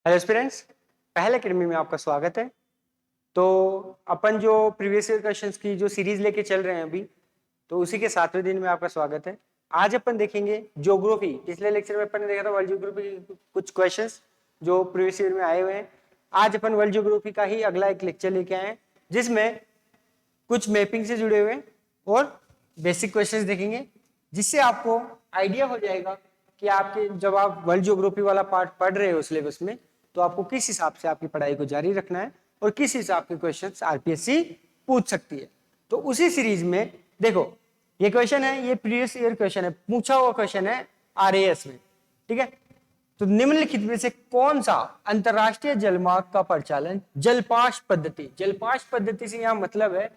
Hello students, पहल academy में आपका स्वागत है। तो अपन जो प्रीवियस ईयर क्वेश्चंस की जो सीरीज लेके चल रहे हैं अभी, तो उसी के 7वें दिन में आपका स्वागत है। आज अपन देखेंगे ज्योग्राफी। पिछले लेक्चर में अपन ने देखा था वर्ल्ड ज्योग्राफी कुछ क्वेश्चंस जो प्रीवियस ईयर में आए हुए हैं। आज अपन वर्ल्ड ज्योग्राफी का ही अगला एक लेक्चर लेके आए हैं, जिसमें कुछ मैपिंग से जुड़े हुए और बेसिक क्वेश्चंस देखेंगे, जिससे आपको आइडिया हो जाएगा कि आपके जब आप वर्ल्ड ज्योग्राफी वाला पार्ट पढ़ रहे हो सिलेबस में, तो आपको किस हिसाब से आपकी पढ़ाई को जारी रखना है और किस हिसाब के क्वेश्चंस आरपीएससी पूछ सकती है। तो उसी सीरीज में देखो, ये क्वेश्चन है, ये प्रीवियस ईयर क्वेश्चन है, पूछा हुआ क्वेश्चन है आरएएस में। ठीक है, तो निम्नलिखित में से कौन सा अंतरराष्ट्रीय जलमार्ग का परिचालन जलपाश पद्धति से यहाँ मतलब है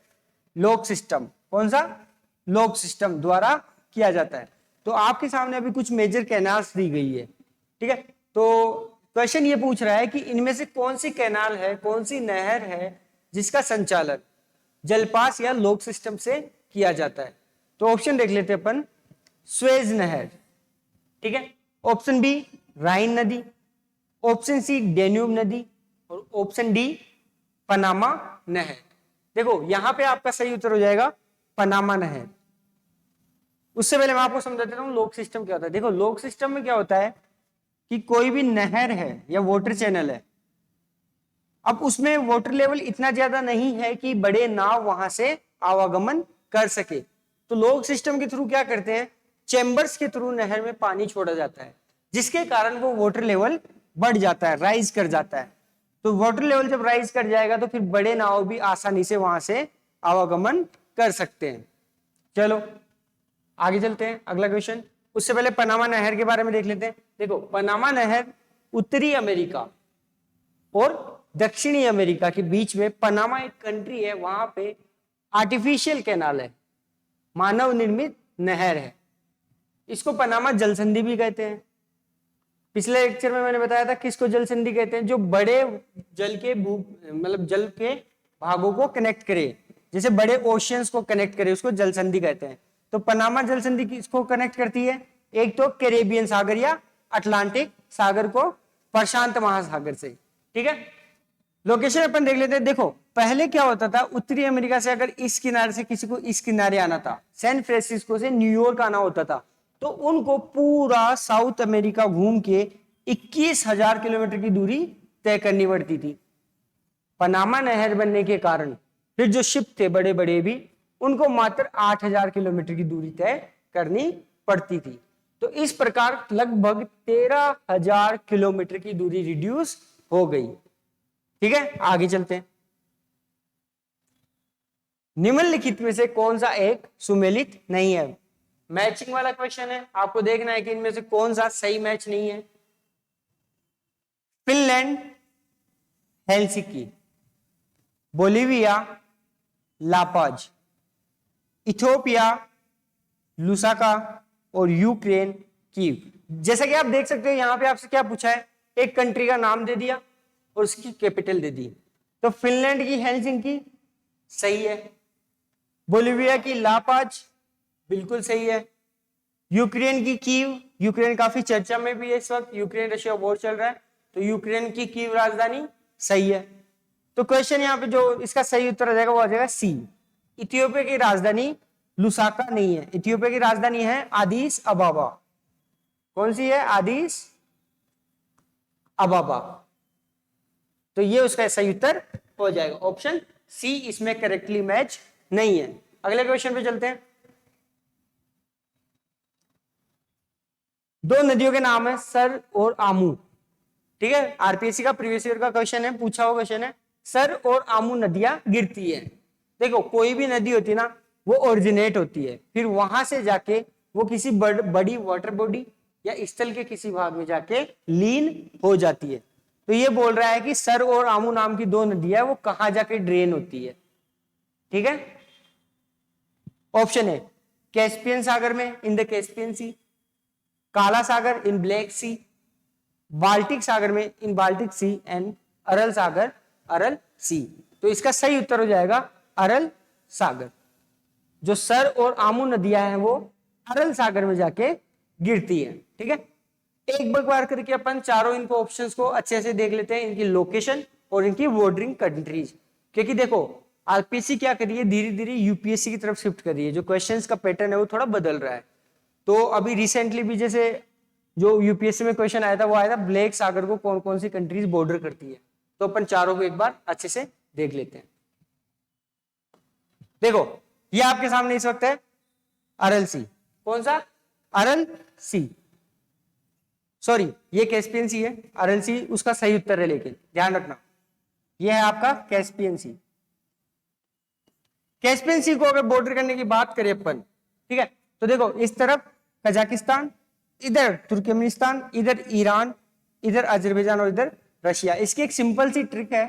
लोक सिस्टम, कौन सा लोक सिस्टम द्वारा किया जाता है। तो आपके सामने अभी कुछ मेजर कैनाल्स दी गई है। ठीक है, तो क्वेश्चन ये पूछ रहा है कि इनमें से कौन सी कैनाल है, कौन सी नहर है जिसका संचालन जलपास या लोक सिस्टम से किया जाता है। तो ऑप्शन देख लेते हैं अपन, स्वेज नहर, ठीक है, ऑप्शन बी राइन नदी, ऑप्शन सी डेन्यूब नदी और ऑप्शन डी पनामा नहर। देखो यहां पे आपका सही उत्तर हो जाएगा पनामा नहर। उससे पहले मैं आपको समझा देता हूं लोक सिस्टम क्या होता है। देखो लोक सिस्टम में क्या होता है कि कोई भी नहर है या वाटर चैनल है, अब उसमें वाटर लेवल इतना ज्यादा नहीं है कि बड़े नाव वहां से आवागमन कर सके, तो लोक सिस्टम के थ्रू क्या करते हैं, चैम्बर्स के थ्रू नहर में पानी छोड़ा जाता है, जिसके कारण वो वाटर लेवल बढ़ जाता है, राइज कर जाता है। तो वाटर लेवल जब राइज कर जाएगा तो फिर बड़े नाव भी आसानी से वहां से आवागमन कर सकते हैं। चलो आगे चलते हैं, अगला क्वेश्चन। उससे पहले पनामा नहर के बारे में देख लेते हैं। देखो पनामा नहर उत्तरी अमेरिका और दक्षिणी अमेरिका के बीच में, पनामा एक कंट्री है, वहां पे आर्टिफिशियल कैनाल है, मानव निर्मित नहर है। इसको पनामा जल संधि भी कहते हैं। पिछले लेक्चर में मैंने बताया था किसको जल संधि कहते हैं, जो बड़े जल के मतलब जल के भागों को कनेक्ट करे, जैसे बड़े ओशियंस को कनेक्ट करे, उसको जल संधि कहते हैं। तो पनामा जल संधि किसको कनेक्ट करती है, एक तो कैरेबियन सागर या अटलांटिक सागर को प्रशांत महासागर से। ठीक है, लोकेशन अपन देख लेते हैं। देखो पहले क्या होता था, उत्तरी अमेरिका से अगर इस किनारे से किसी को इस किनारे आना था, सैन फ्रांसिस्को से न्यूयॉर्क आना होता था, तो उनको पूरा साउथ अमेरिका घूम के 21,000 किलोमीटर की दूरी तय करनी पड़ती थी। पनामा नहर बनने के कारण फिर जो शिप थे बड़े बड़े भी, उनको मात्र 8,000 किलोमीटर की दूरी तय करनी पड़ती थी। तो इस प्रकार लगभग 13,000 किलोमीटर की दूरी रिड्यूस हो गई। ठीक है, आगे चलते हैं। निम्नलिखित में से कौन सा एक सुमेलित नहीं है। मैचिंग वाला क्वेश्चन है, आपको देखना है कि इनमें से कौन सा सही मैच नहीं है। Finland Helsinki, Bolivia La Paz, Ethiopia Lusaka और यूक्रेन कीव। जैसा कि आप देख सकते हो यहां पे आपसे क्या पूछा है, एक कंट्री का नाम दे दिया और उसकी कैपिटल दे दी। तो फिनलैंड की हेलसिंकी सही है, बोलिविया की लापाज बिल्कुल सही है, यूक्रेन की कीव, यूक्रेन काफी चर्चा में भी है इस वक्त, यूक्रेन रशिया वॉर चल रहा है, तो यूक्रेन की कीव राजधानी सही है। तो क्वेश्चन यहाँ पे जो इसका सही उत्तर आ जाएगा वो आ जाएगा सी। इथियोपिया की राजधानी लुसाका नहीं है, इथियोपिया की राजधानी है आदिस अबाबा। कौन सी है, आदिस अबाबा। तो ये उसका सही उत्तर हो जाएगा, ऑप्शन सी इसमें करेक्टली मैच नहीं है। अगले क्वेश्चन पे चलते हैं। दो नदियों के नाम है सर और आमू। ठीक है, आरपीएससी का प्रीवियस ईयर का क्वेश्चन है, पूछा हुआ क्वेश्चन है, सर और आमू नदियां गिरती है। देखो कोई भी नदी होती है ना, वो ओरिजिनेट होती है, फिर वहां से जाके वो किसी बड़ी वाटर बॉडी या स्थल के किसी भाग में जाके लीन हो जाती है। तो ये बोल रहा है कि सर और आमू नाम की दो नदियां, वो कहां जाके ड्रेन होती है। ठीक है, ऑप्शन है कैस्पियन सागर में, इन द कैस्पियन सी, काला सागर इन ब्लैक सी, बाल्टिक सागर में इन बाल्टिक सी, एंड अरल सागर अरल सी। तो इसका सही उत्तर हो जाएगा अरल सागर। जो सर और आमू नदियां हैं वो अरल सागर में जाके गिरती है। ठीक है, एक बार करके अपन चारों इनको ऑप्शंस को अच्छे से देख लेते हैं, इनकी लोकेशन और इनकी बॉर्डरिंग कंट्रीज। क्योंकि देखो आरपीसी क्या कर रही है, धीरे धीरे यूपीएससी की तरफ शिफ्ट कर रही है, जो क्वेश्चंस का पैटर्न है वो थोड़ा बदल रहा है। तो अभी रिसेंटली भी जैसे जो यूपीएससी में क्वेश्चन आया था वो आया था ब्लैक सागर को कौन कौन सी कंट्रीज बॉर्डर करती है। तो अपन चारों को एक बार अच्छे से देख लेते हैं। देखो ये आपके सामने इस वक्त है अरल सी। कौन सा? अरल सी, सॉरी ये कैस्पियन सी है, अरल सी उसका सही उत्तर है, लेकिन ध्यान रखना ये है आपका कैस्पियन सी। कैस्पियन सी को अगर बॉर्डर करने की बात करें अपन, ठीक है, तो देखो इस तरफ कजाकिस्तान, इधर तुर्कमेनिस्तान, इधर ईरान, इधर अजरबैजान और इधर रशिया। इसकी एक सिंपल सी ट्रिक है,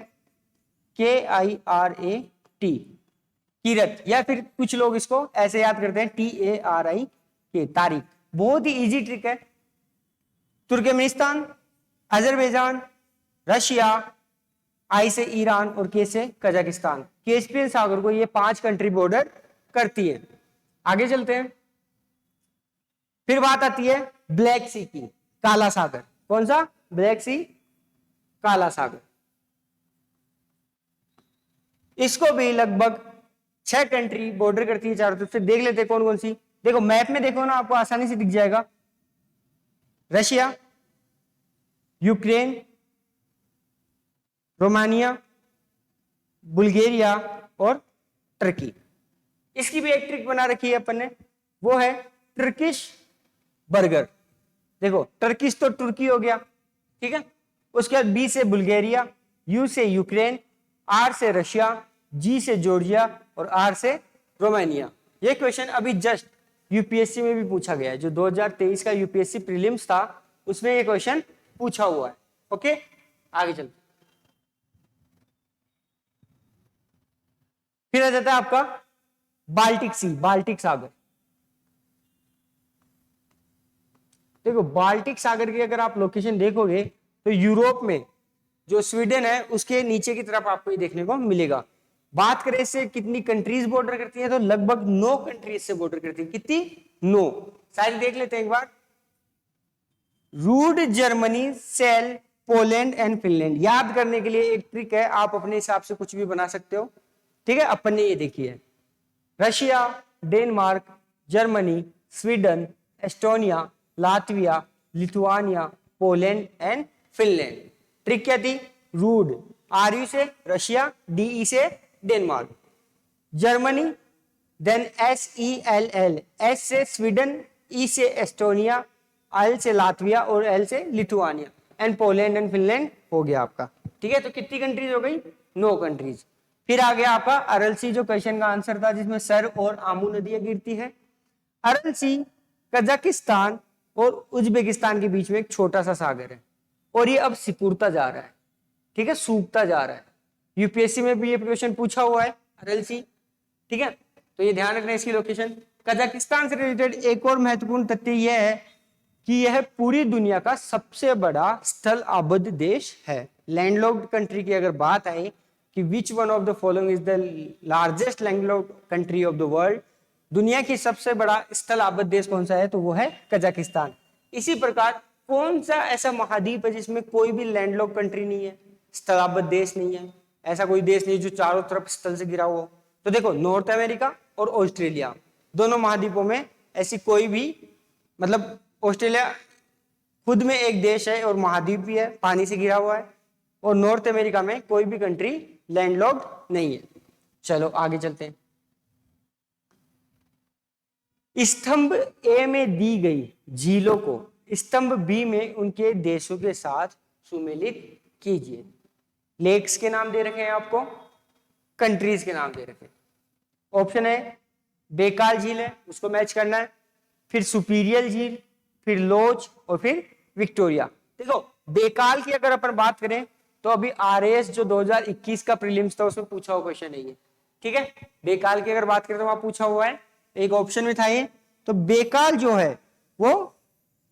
KIRAT, कीरत, या फिर कुछ लोग इसको ऐसे याद करते हैं TARIK, तारीख। बहुत ही इजी ट्रिक है। तुर्कमेनिस्तान, अजरबैजान, रशिया, आई से ईरान और के से कजाकिस्तान, कैस्पियन सागर को ये 5 कंट्री बॉर्डर करती है। आगे चलते हैं। फिर बात आती है ब्लैक सी की, काला सागर। कौन सा? ब्लैक सी, काला सागर। इसको भी लगभग 6 कंट्री बॉर्डर करती है चारों तरफ से। देख लेते हैं कौन कौन सी। देखो मैप में देखो ना, आपको आसानी से दिख जाएगा। रशिया, यूक्रेन, रोमानिया, बुल्गारिया और टर्की। इसकी भी एक ट्रिक बना रखी है अपन ने, वो है टर्किश बर्गर। देखो टर्किश तो तुर्की हो गया, ठीक है, उसके बाद बी से बुल्गारिया, यू से यूक्रेन, आर से रशिया, जी से जॉर्जिया और आर से रोमानिया। ये क्वेश्चन अभी जस्ट यूपीएससी में भी पूछा गया है, जो 2023 का यूपीएससी प्रीलिम्स था उसमें ये क्वेश्चन पूछा हुआ है। ओके आगे चलते। फिर आ जाता है आपका बाल्टिक सी, बाल्टिक सागर। देखो बाल्टिक सागर की अगर आप लोकेशन देखोगे तो यूरोप में जो स्वीडन है उसके नीचे की तरफ आपको ये देखने को मिलेगा। बात करें इससे कितनी कंट्रीज बॉर्डर करती है, तो लगभग 9 कंट्रीज से बॉर्डर करती है। कितनी? 9। सारी देख लेते हैं एक बार। रूड, जर्मनी, सेल, पोलैंड एंड फिनलैंड। याद करने के लिए एक ट्रिक है, आप अपने हिसाब से कुछ भी बना सकते हो, ठीक है। अपन ने ये देखी है Russia, Denmark, Germany, Sweden, Estonia, Latvia, Lithuania, Poland and Finland. Trick क्या थी? रूड, RU से रशिया, DE से Denmark, Germany, then SELL, S से स्वीडन, E से एस्टोनिया, L से लातविया और L से Lithuania and Poland and Finland हो गया आपका, ठीक है। तो कितनी कंट्रीज हो गई? 9 कंट्रीज। फिर आ गया आपका अरल सी, जो क्वेश्चन का आंसर था, जिसमें सर और आमू नदियां गिरती है। अरल सी कजाकिस्तान और उज्बेकिस्तान के बीच में एक छोटा सा सागर है और ये अब सिकुड़ता जा रहा है, ठीक है, सूखता जा रहा है। यूपीएससी में भी ये क्वेश्चन पूछा हुआ है अरल सी, ठीक है। तो ये ध्यान रखना इसकी लोकेशन। कजाकिस्तान से रिलेटेड एक और महत्वपूर्ण तथ्य यह है कि यह पूरी दुनिया का सबसे बड़ा स्थल आबद्ध देश है। लैंडलॉक्ड कंट्री की अगर बात आए कि which one of the following is the largest landlocked country of the world, दुनिया की सबसे बड़ा स्थल आबद्ध देश कौन सा है, तो वो है कजाकिस्तान। इसी प्रकार कौन सा ऐसा महाद्वीप है जिसमें कोई भी लैंडलॉक्ड कंट्री नहीं है, स्थलाबद्ध देश नहीं है, ऐसा कोई देश नहीं जो चारों तरफ स्थल से घिरा हो? तो देखो नॉर्थ अमेरिका और ऑस्ट्रेलिया, दोनों महाद्वीपों में ऐसी कोई भी, मतलब ऑस्ट्रेलिया खुद में एक देश है और महाद्वीप भी है, पानी से घिरा हुआ है, और नॉर्थ अमेरिका में कोई भी कंट्री लैंडलॉक्ड नहीं है। चलो आगे चलते हैं। स्तंभ ए में दी गई झीलों को स्तंभ बी में उनके देशों के साथ सुमेलित कीजिए। लेक्स के नाम दे रखे हैं आपको, कंट्रीज के नाम दे रखे हैं। ऑप्शन है बेकाल झील है, उसको मैच करना है, फिर सुपीरियल झील, फिर लोच और फिर विक्टोरिया। देखो बेकाल की अगर अपन बात करें तो अभी RAS जो 2021 का प्रीलिम्स था उसमें पूछा हुआ क्वेश्चन है ये, ठीक है। बेकाल की अगर बात करें तो वहां पूछा हुआ है, एक ऑप्शन में था ये। तो बेकाल जो है वो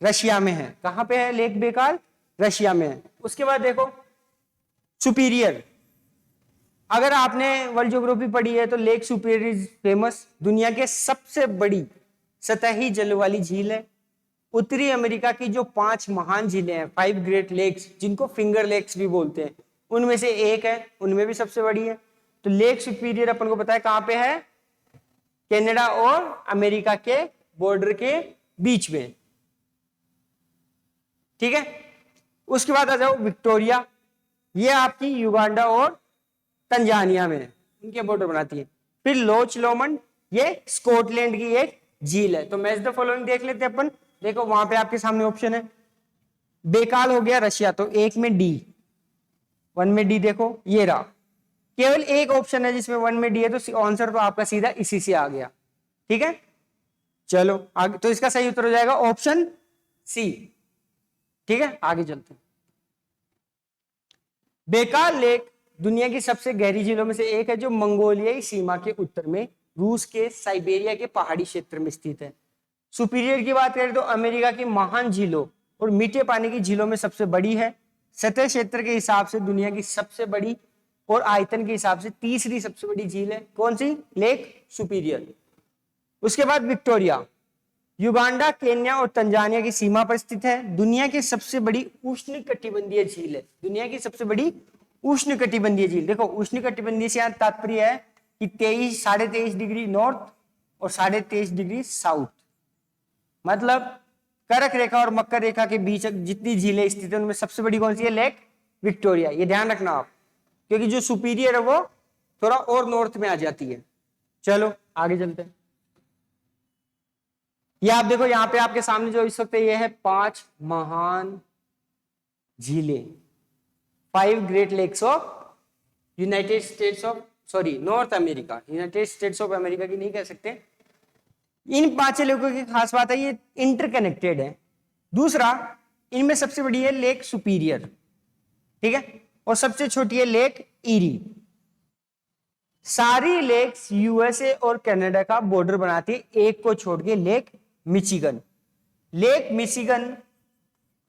रशिया में है। कहां पे है लेक बेकाल? रशिया में है। उसके बाद देखो सुपीरियर, अगर आपने वर्ल्ड ज्योग्राफी पढ़ी है तो लेक सुपीरियर इज फेमस, दुनिया के सबसे बड़ी सतही जल वाली झील है। उत्तरी अमेरिका की जो 5 महान झीलें हैं, 5 ग्रेट लेक्स, जिनको फिंगर लेक्स भी बोलते हैं, उनमें से एक है, उनमें भी सबसे बड़ी है। तो लेक सुपीरियर अपन को पता है कहां पे है, कनाडा और अमेरिका के बॉर्डर के बीच में। ठीक है, उसके बाद आ जाओ विक्टोरिया, ये आपकी युगांडा और तंजानिया में उनके बॉर्डर बनाती है। फिर लोच लोमंड, ये स्कॉटलैंड की एक झील है। तो मैच द फॉलोइंग देख लेते हैं अपन। देखो वहां पे आपके सामने ऑप्शन है, बेकाल हो गया रशिया, तो एक में डी, 1 में डी, देखो ये रहा। केवल एक ऑप्शन है जिसमें 1 में डी है, तो आंसर तो आपका सीधा इसी से आ गया। ठीक है, चलो आगे, तो इसका सही उत्तर हो जाएगा ऑप्शन सी। ठीक है, आगे चलते हैं। बेकाल लेक दुनिया की सबसे गहरी झीलों में से एक है, जो मंगोलियाई सीमा के उत्तर में रूस के साइबेरिया के पहाड़ी क्षेत्र में स्थित है। सुपीरियर की बात करें तो अमेरिका की महान झीलों और मीठे पानी की झीलों में सबसे बड़ी है। सतह क्षेत्र के हिसाब से दुनिया की सबसे बड़ी और आयतन के हिसाब से तीसरी सबसे बड़ी झील है। कौन सी? Lake superior. उसके बाद विक्टोरिया, युगांडा, केन्या और तंजानिया की सीमा पर स्थित है। दुनिया की सबसे बड़ी उष्णकटिबंधीय झील है, दुनिया की सबसे बड़ी उष्णकटिबंधीय झील। देखो उष्णकटिबंधीय से यहाँ तात्पर्य है कि 23-23.5 डिग्री नॉर्थ और 23.5 डिग्री साउथ, मतलब कर्क रेखा और मकर रेखा के बीच जितनी झीलें स्थित है उनमें सबसे बड़ी कौन सी है? Lake Victoria. ये ध्यान रखना आप, क्योंकि जो सुपीरियर है वो थोड़ा और नॉर्थ में आ जाती है। चलो आगे चलते हैं। ये आप देखो यहाँ पे आपके सामने जो इस वक्त ये है 5 महान झीलें, 5 great lakes of United States of, sorry North America, United States of America की नहीं कह सकते। इन 5 लेकों की खास बात है ये इंटरकनेक्टेड है। दूसरा, इनमें सबसे बड़ी है लेक सुपीरियर, ठीक है, और सबसे छोटी है लेक ईरी। सारी लेक्स यूएसए और कनाडा का बॉर्डर बनाती है, एक को छोड़ के lake Michigan. Lake Michigan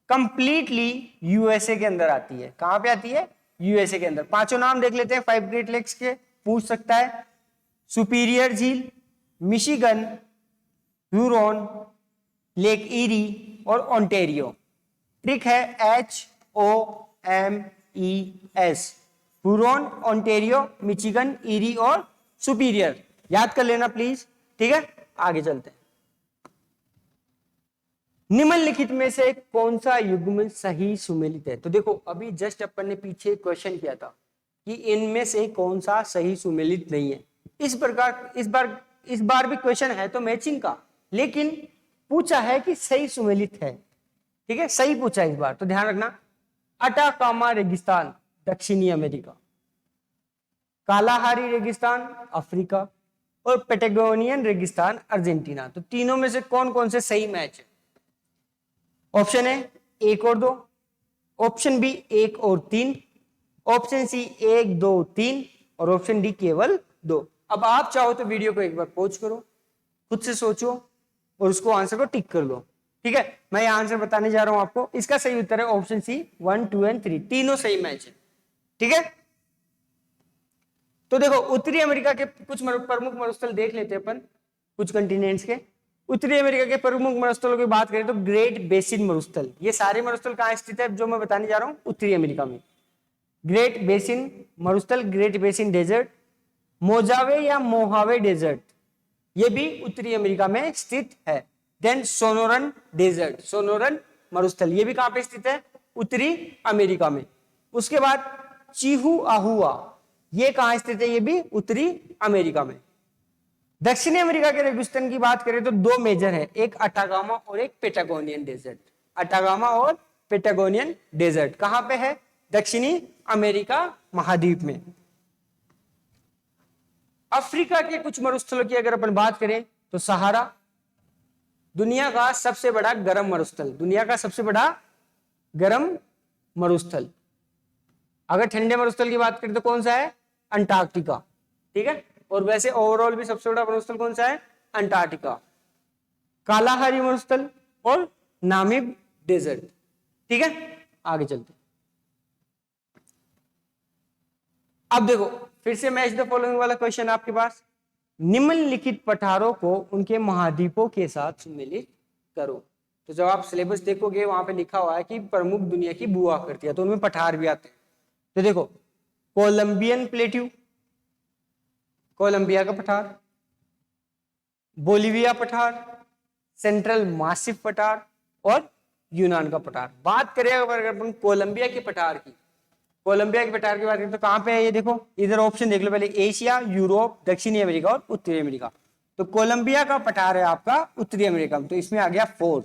completely USA के अंदर आती है। कहां पे आती है? यूएसए के अंदर। 5 नाम देख लेते हैं 5 ग्रेट लेक्स के, पूछ सकता है। सुपीरियर झील, मिशिगन, ह्यूरॉन, लेक ईरी और ओंटेरियो। ट्रिक है HOMES, Huron, Ontario, Michigan, eerie और सुपीरियर। याद कर लेना प्लीज, ठीक है। आगे चलते हैं। निम्नलिखित में से कौन सा युग्म सही सुमेलित है? तो देखो अभी जस्ट अपन ने पीछे क्वेश्चन किया था कि इनमें से कौन सा सही सुमेलित नहीं है। इस प्रकार इस बार भी क्वेश्चन है तो मैचिंग का, लेकिन पूछा है कि सही सुमेलित है, ठीक है, सही पूछा है इस बार, तो ध्यान रखना। अटाकामा रेगिस्तान दक्षिणी अमेरिका, कालाहारी रेगिस्तान अफ्रीका और पैटागोनियन रेगिस्तान अर्जेंटीना। तो तीनों में से कौन कौन से सही मैच है? ऑप्शन है 1 और 2, ऑप्शन बी 1 और 3, ऑप्शन सी 1, 2, 3 और ऑप्शन डी केवल 2। अब आप चाहो तो वीडियो को एक बार पॉज करो, खुद से सोचो और उसको आंसर को टिक कर लो, ठीक है। मैं आंसर बताने जा रहा हूं आपको। इसका सही उत्तर है ऑप्शन सी 1, 2 एंड 3, तीनों सही मैच है, ठीक है। तो देखो उत्तरी अमेरिका के कुछ प्रमुख मरुस्थल देख लेते हैं अपन, कुछ कंटिनेंट्स के। उत्तरी अमेरिका के प्रमुख मरुस्थलों की बात करें तो ग्रेट बेसिन मरुस्थल, ये सारे मरुस्थल कहां स्थित है जो मैं बताने जा रहा हूं? उत्तरी अमेरिका में। ग्रेट बेसिन मरुस्थल, ग्रेट बेसिन डेजर्ट, मोजावे या मोहावे डेजर्ट, ये भी उत्तरी अमेरिका में स्थित है। देन सोनोरन डेजर्ट, सोनोरन मरुस्थल, ये भी कहां पे स्थित है? उत्तरी अमेरिका में। उसके बाद चिहुआहुआ, ये कहां स्थित है? ये भी उत्तरी अमेरिका में। दक्षिणी अमेरिका के रेगिस्तान की बात करें तो 2 मेजर है, एक अटागामा और एक पेटागोनियन डेजर्ट। अटागामा और पेटागोनियन डेजर्ट कहां पे है? दक्षिणी अमेरिका महाद्वीप में। अफ्रीका के कुछ मरुस्थलों की अगर अपन बात करें तो सहारा, दुनिया का सबसे बड़ा गर्म मरुस्थल, दुनिया का सबसे बड़ा गर्म मरुस्थल। अगर ठंडे मरुस्थल की बात करें तो कौन सा है? अंटार्कटिका, ठीक है। और वैसे ओवरऑल भी सबसे बड़ा मरुस्थल कौन सा है? अंटार्कटिका। कालाहारी मरुस्थल और नामिब डेजर्ट, ठीक है। आगे चलते। अब देखो फिर से मैच द फॉलोइंग वाला क्वेश्चन आपके पास। निम्नलिखित पठारों को उनके महाद्वीपों के साथ सुमेलित करो। तो जब आप सिलेबस देखोगे वहां पे लिखा हुआ है कि प्रमुख दुनिया की भू आकृतियां, तो उनमें पठार भी आते हैं। तो देखो, कोलंबियन प्लेट्यू, कोलंबिया का पठार, बोलिविया पठार, सेंट्रल मासिव पठार और यूनान का पठार। बात करें अगर अपन कोलंबिया के पठार की, कोलंबिया के पठार की बात करें तो कहां पे है ये? देखो इधर ऑप्शन देख लो पहले, एशिया, यूरोप, दक्षिणी अमेरिका और उत्तरी अमेरिका। तो कोलंबिया का पठार है आपका उत्तरी अमेरिका में, तो इसमें आ गया 4।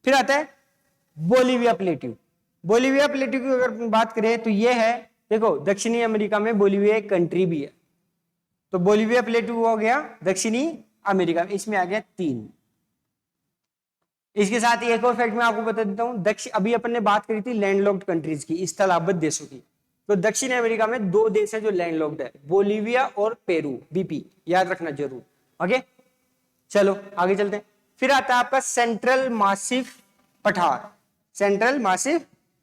फिर आता है बोलिविया प्लेट्यू। बोलिविया प्लेट्यू की अगर बात करें तो ये है, देखो दक्षिणी अमेरिका में बोलिविया एक कंट्री भी है, तो बोलिविया प्लेट्यू हो गया दक्षिणी अमेरिका में, इसमें आ गया 3। इसके साथ ही एक और फैक्ट मैं आपको बता देता हूं, अभी अपन ने बात करी थी लैंडलॉक्ड कंट्रीज की, स्थलाबद्ध देशों की। तो दक्षिण अमेरिका में 2 देश है जो लैंडलॉक्ड है, बोलिविया और पेरू, बीपी, याद रखना जरूर। ओके, चलो आगे चलते हैं। फिर आता है आपका सेंट्रल मासिव पठार। सेंट्रल मासिव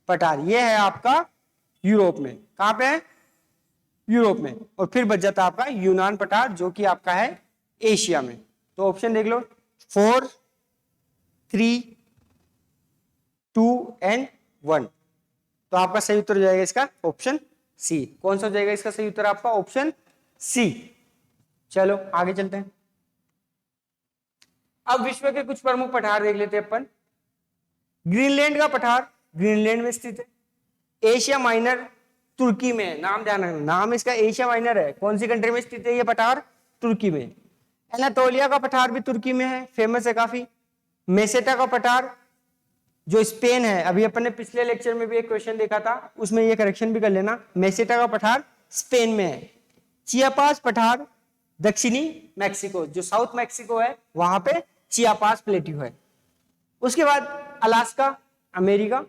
पठार ये है आपका यूरोप में, कहां पे है? यूरोप में। और फिर बच जाता है आपका यूनान पठार जो कि आपका है एशिया में। तो ऑप्शन देख लो, 4, 3, 2 एंड 1। तो आपका सही उत्तर हो जाएगा इसका ऑप्शन सी। कौन सा हो जाएगा इसका सही उत्तर? आपका ऑप्शन सी। चलो आगे चलते हैं। अब विश्व के कुछ प्रमुख पठार देख लेते हैं अपन। ग्रीनलैंड का पठार ग्रीनलैंड में स्थित है। एशिया माइनर तुर्की में है, नाम ध्यान रखना, नाम इसका एशिया माइनर है। कौन सी कंट्री में स्थित है ये पठार? तुर्की में। एनातोलिया का पठार भी तुर्की में है, फेमस है काफी। मेसेटा का पठार जो स्पेन है, अभी अपन ने पिछले लेक्चर में भी एक क्वेश्चन देखा था, उसमें ये करेक्शन भी कर लेना, मेसेटा का पठार स्पेन में है। चियापास पठार दक्षिणी मैक्सिको, जो साउथ मैक्सिको है वहां पे चियापास प्लेट्यू है। उसके बाद Alaska America,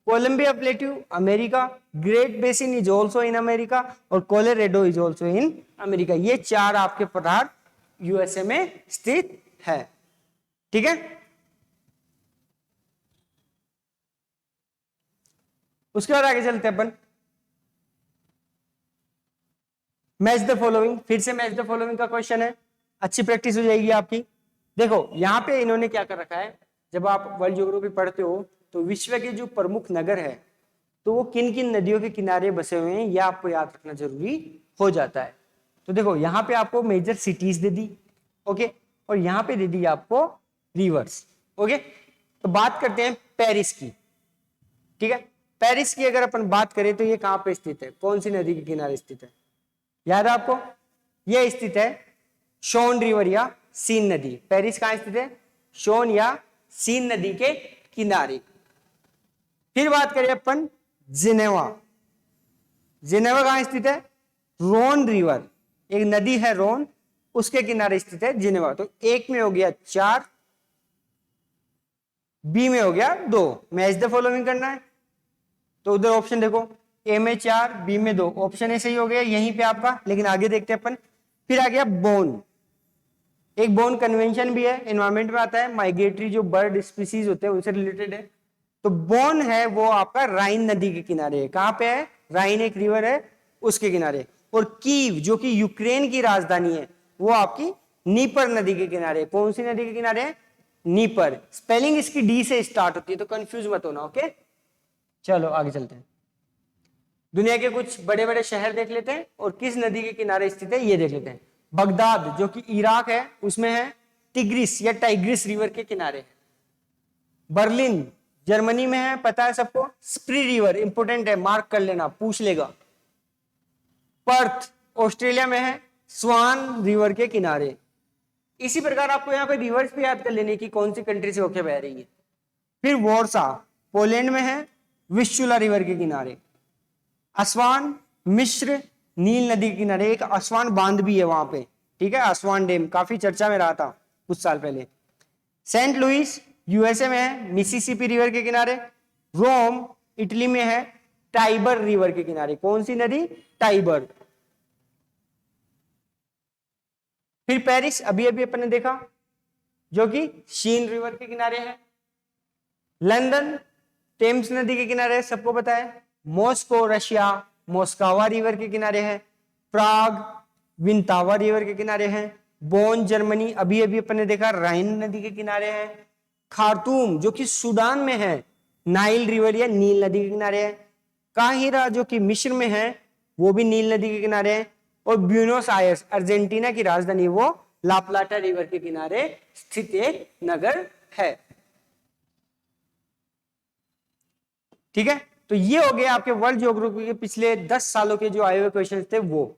Columbia plateau America, great basin is also in America और Colorado is also in America. ये 4 आपके पठार यूएसए में स्थित है। ठीक है, उसके बाद आगे चलते हैं अपन। मैच द फॉलोइंग, फिर से मैच द फॉलोइंग का क्वेश्चन है, अच्छी प्रैक्टिस हो जाएगी आपकी। देखो यहां पे इन्होंने क्या कर रखा है, जब आप वर्ल्ड ज्योग्राफी पढ़ते हो तो विश्व के जो प्रमुख नगर है तो वो किन किन नदियों के किनारे बसे हुए हैं, यह आपको याद रखना जरूरी हो जाता है। तो देखो यहाँ पे आपको मेजर सिटीज दे दी, ओके, और यहाँ पे दे दी आपको रिवर्स। ओके, तो बात करते हैं पेरिस की। ठीक है, पेरिस की अगर अपन बात करें तो ये कहां पे स्थित है, कौन सी नदी के किनारे स्थित है? याद है आपको? ये स्थित है शोन रिवर या सीन नदी। पेरिस कहां स्थित है? शोन या सीन नदी के किनारे। फिर बात करें अपन जिनेवा। जिनेवा कहां स्थित है? रोन रिवर, एक नदी है रोन, उसके किनारे स्थित है जिनेवा। तो एक में हो गया 4, बी में हो गया 2। मैच द फॉलोइंग करना है तो उधर ऑप्शन देखो, ए में 4, बी में 2, ऑप्शन ए सही हो गया यहीं पे आपका। लेकिन आगे देखते हैं अपन। फिर आ गया बोन, एक बोन कन्वेंशन भी है, एनवायरमेंट में आता है, माइग्रेटरी जो बर्ड स्पीसीज होते हैं उनसे रिलेटेड है। तो बोन है वो आपका राइन नदी के किनारे है। कहां पे है? राइन एक रिवर है उसके किनारे। और कीव जो कि यूक्रेन की राजधानी है वो आपकी नीपर नदी के किनारे। कौन सी नदी के किनारे है? नीपर। स्पेलिंग इसकी डी से स्टार्ट होती है तो कंफ्यूज मत होना। ओके, चलो आगे चलते हैं। दुनिया के कुछ बड़े बड़े शहर देख लेते हैं और किस नदी के किनारे स्थित है ये देख लेते हैं। बगदाद जो कि इराक है उसमें है, टिग्रिस या टाइग्रिस रिवर के किनारे है। बर्लिन जर्मनी में है, पता है सबको, स्प्री रिवर, इंपोर्टेंट है, मार्क कर लेना, पूछ लेगा। पर्थ ऑस्ट्रेलिया में है, स्वान रिवर के किनारे। इसी प्रकार आपको यहाँ पे रिवर्स भी याद कर लेने की कौन सी कंट्री से होकर बह रही है। फिर वॉर्सा पोलैंड में है, विस्चुला रिवर के किनारे। असवान मिस्र नील नदी के किनारे, एक असवान बांध भी है वहां पे। ठीक है, असवान डैम काफी चर्चा में रहा था कुछ साल पहले। सेंट लुइस यूएसए में है, मिसिसिपी रिवर के किनारे। रोम इटली में है, टाइबर रिवर के किनारे। कौन सी नदी? टाइबर। फिर पेरिस अभी अभी अपन ने देखा जो कि शीन रिवर के किनारे है। लंदन टेम्स नदी के किनारे, सबको पता है। मॉस्को रशिया मोस्कावा रिवर के किनारे है। प्राग विंतावा रिवर के किनारे है। बोन जर्मनी अभी अभी अपन ने देखा राइन नदी के किनारे है। खार्तूम जो कि सूडान में है, नाइल रिवर या नील नदी के किनारे है। काहिरा जो कि मिस्र में है, वो भी नील नदी के किनारे है। और ब्यूनोस आयर्स अर्जेंटीना की राजधानी, वो ला प्लाटा रिवर के किनारे स्थित एक नगर है। ठीक है, तो ये हो गया आपके वर्ल्ड ज्योग्राफी के पिछले 10 सालों के जो आए हुए क्वेश्चन थे वो।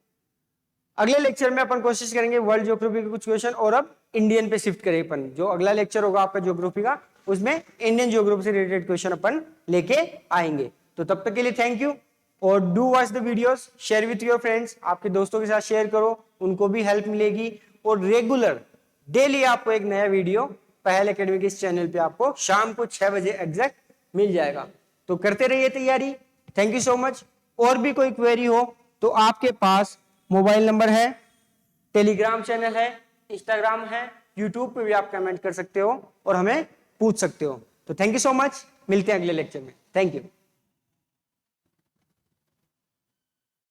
अगले लेक्चर में अपन कोशिश करेंगे वर्ल्ड ज्योग्राफी के कुछ क्वेश्चन, और अब इंडियन पे शिफ्ट करेंगे अपन। जो अगला लेक्चर होगा आपका ज्योग्राफी का, उसमें इंडियन ज्योग्राफी से रिलेटेड क्वेश्चन अपन लेके आएंगे। तो तब तक के लिए थैंक यू, और do watch the videos, share with your friends, आपके दोस्तों के साथ शेयर करो, उनको भी हेल्प मिलेगी। और रेगुलर डेली आपको एक नया वीडियो पहल एकेडमी के इस चैनल पे आपको शाम को 6 बजे एग्जैक्ट मिल जाएगा। तो करते रहिए तैयारी। Thank you so much. और भी कोई क्वेरी हो तो आपके पास मोबाइल नंबर है, टेलीग्राम चैनल है, इंस्टाग्राम है, यूट्यूब पे भी आप कमेंट कर सकते हो और हमें पूछ सकते हो। तो थैंक यू सो मच, मिलते हैं अगले लेक्चर में। Thank you.